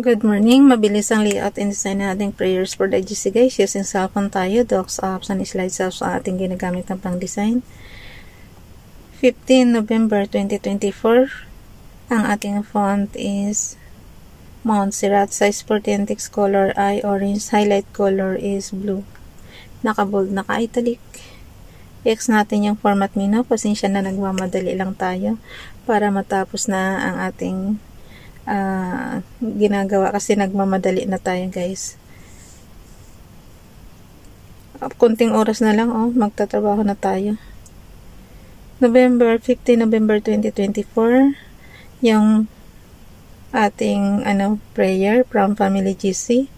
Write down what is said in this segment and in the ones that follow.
Good morning. Mabilis ang layout and design na ating prayers for the GC guys. Using cellphone tayo, docs, apps, and slides apps ang ating ginagamit ng pang-design. 15 November 2024. Ang ating font is Montserrat. Size 14, text color ay orange. Highlight color is blue. Naka-bold, naka-italic. X natin yung format menu. Pasensya na nagmamadali lang tayo para matapos na ang ating ginagawa kasi nagmamadali na tayo guys. Kunting oras na lang magtatrabaho na tayo. 15 November 2024 yung ating prayer from Family GC.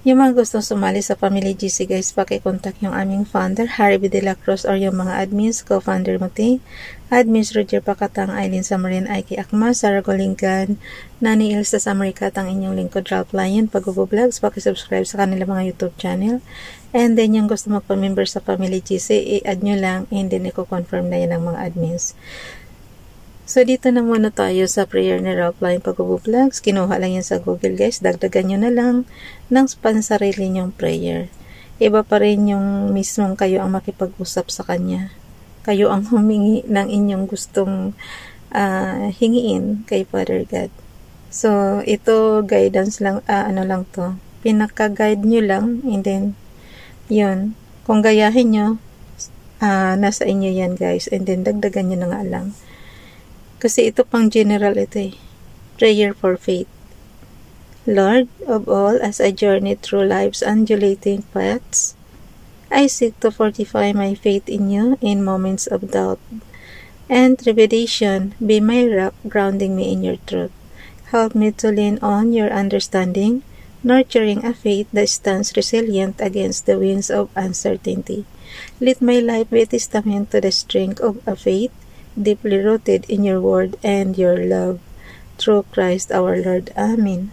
Yung mga gustong sumali sa Family GC guys, paki-contact yung aming founder, Harry B. De La Cruz, or yung mga admins, co-founder Muti, admins Roger Pacatang, Aileen Samarin, Aiki Akma, Sarah Golingan, Nani Ilsa Samarikatang, inyong lingkod Ralph Lion, pag-vlogs, paki-subscribe sa kanila mga YouTube channel. And then yung gusto magpa-member sa Family GC, i-add nyo lang, and then i-confirm na yan ng mga admins. So, dito na muna tayo sa prayer ni Ralph Lion pag-vlogs. Kinuha lang yan sa Google guys. Dagdagan nyo na lang ng pansarili nyong prayer. Iba pa rin yung mismong kayo ang makipag-usap sa kanya. Kayo ang humingi ng inyong gustong hingiin kay Father God. So, ito guidance lang, lang to. Pinaka-guide nyo lang, and then, yun. Kung gayahin nyo, nasa inyo yan guys. And then, dagdagan nyo na nga lang. Kasi ito pang general ito eh. Prayer for faith. Lord of all, as I journey through life's undulating paths, I seek to fortify my faith in you in moments of doubt and trepidation. Be my rock, grounding me in your truth. Help me to lean on your understanding, nurturing a faith that stands resilient against the winds of uncertainty. Let my life be a testament to the strength of a faith deeply rooted in your word and your love. Through Christ our Lord. Amen.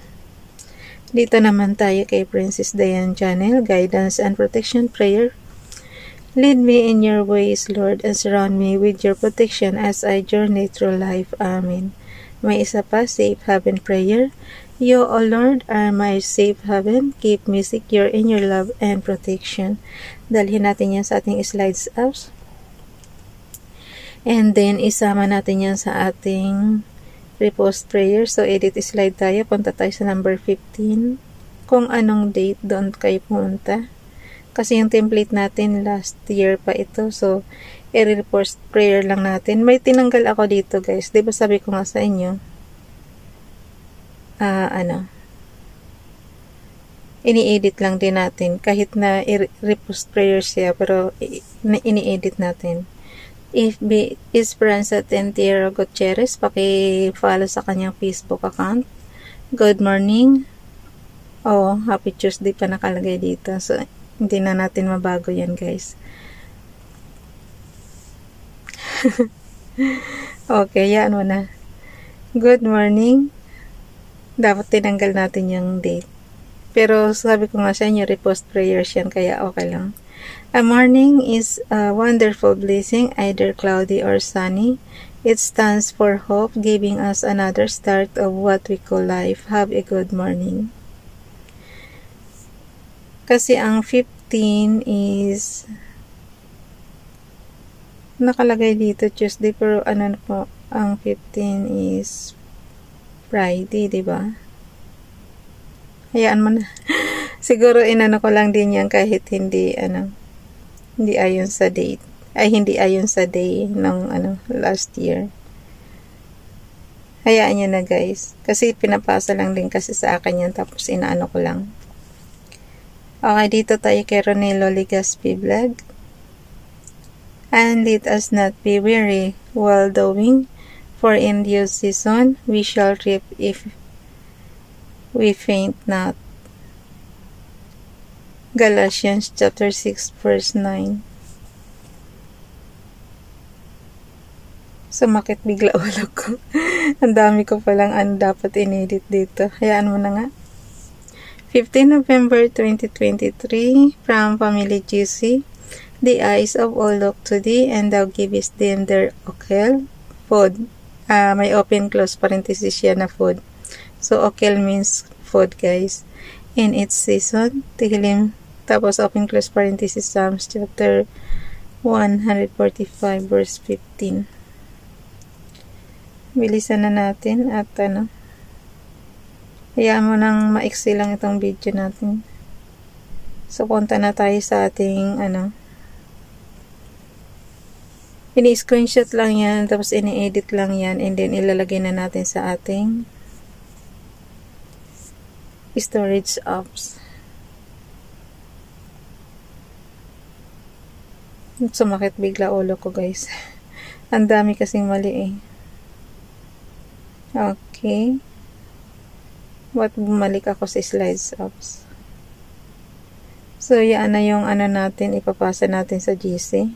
Dito naman tayo kay Princess Diane Channel, Guidance and Protection Prayer. Lead me in your ways, Lord, and surround me with your protection as I journey through life. Amen. May isa pa, Safe Haven Prayer. You, O Lord, are my safe haven. Keep me secure in your love and protection. Dalhin natin yan sa ating slides apps. And then, isama natin yan sa ating repost prayer. So, edit slide tayo. Punta tayo sa number 15. Kung anong date, doon kayo pumunta. Kasi yung template natin, last year pa ito. So, i-repost prayer lang natin. May tinanggal ako dito, guys. Diba sabi ko nga sa inyo, ini-edit lang din natin. Kahit na i-repost prayer siya, pero ini-edit natin. If B. Esperanza Tentiero Gutierrez, paki-follow sa kanyang Facebook account. Good morning. Happy Tuesday pa nakalagay dito. So, hindi na natin mabago yan, guys. Okay, yan mo na. Good morning. Dapat tinanggal natin yung date. Pero sabi ko nga sa inyo, repost prayers yan, kaya okay lang. A morning is a wonderful blessing, either cloudy or sunny. It stands for hope, giving us another start of what we call life. Have a good morning. Kasi ang 15 is nakalagay dito Tuesday, pero po, ang 15 is Friday, diba? Hayaan mo na. Siguro ko lang din yan kahit hindi hindi ayon sa date. Hindi ayon sa day ng last year. Hayaan nyo na guys. Kasi pinapasa lang din kasi sa akin yan, tapos inaano ko lang. Okay, dito tayo kay Ronelo Legaspi Vlog. And let us not be weary while doing, for in due season we shall reap if we faint not. Galatians chapter 6 verse 9. Sumakit bigla ulo ko. Ang dami ko palang dapat inedit dito. Hayaan mo na nga. 15 November 2023 from Family GC. The eyes of all look to thee, and thou givest them their food. May open close parenthesis siya na food. So, okel means food guys in its season. Tehillim, tapos open close parenthesis, Psalms chapter 145 verse 15. Bilisan na natin at hayaan mo nang maiksi lang itong video natin. So punta na tayo sa ating ini-screenshot lang yan, tapos ini-edit lang yan, and then ilalagay na natin sa ating storage apps. Sumakit bigla ulo ko guys. Ang dami kasing mali eh. Okay. What bumalik ako sa slides apps. So yan na yung natin, ipapasa natin sa GC.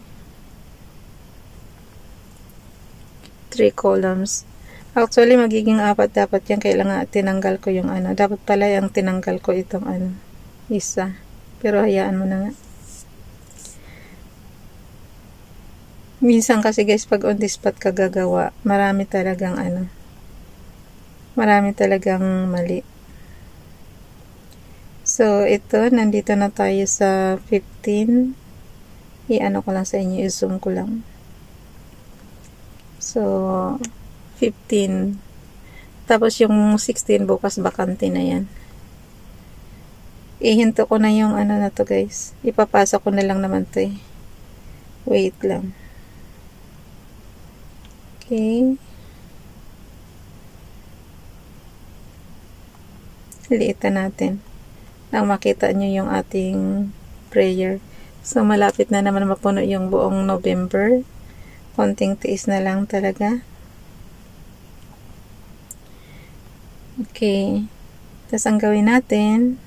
3 columns. Actually magiging 4 dapat yan, kailangan tinanggal ko yung dapat pala yung tinanggal ko itong isa. Pero hayaan mo na nga. Minsan kasi guys, pag on the spot ka gagawa, marami talagang mali. So, ito, nandito na tayo sa 15. Ko lang sa inyo, i-zoom ko lang. So, 15. Tapos yung 16 bukas, bakante na yan. Ihinto ko na yung na to guys. Ipapasa ko na lang naman to eh. Wait lang. Okay. Liitan natin nang makita nyo yung ating prayer. So malapit na naman mapuno yung buong November. Konting tiis na lang talaga. Okay. Tapos ang gawin natin,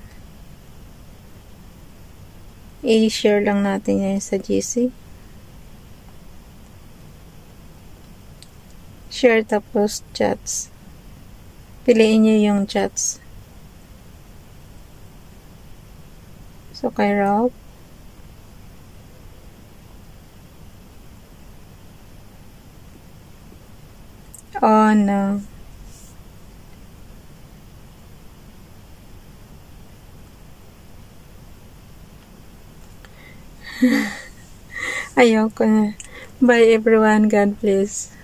i-share lang natin yan sa GC. Share tapos chats. Piliin nyo yung chats. So, kay Ralph. Oh, no. Ayoko na. Bye everyone. God bless.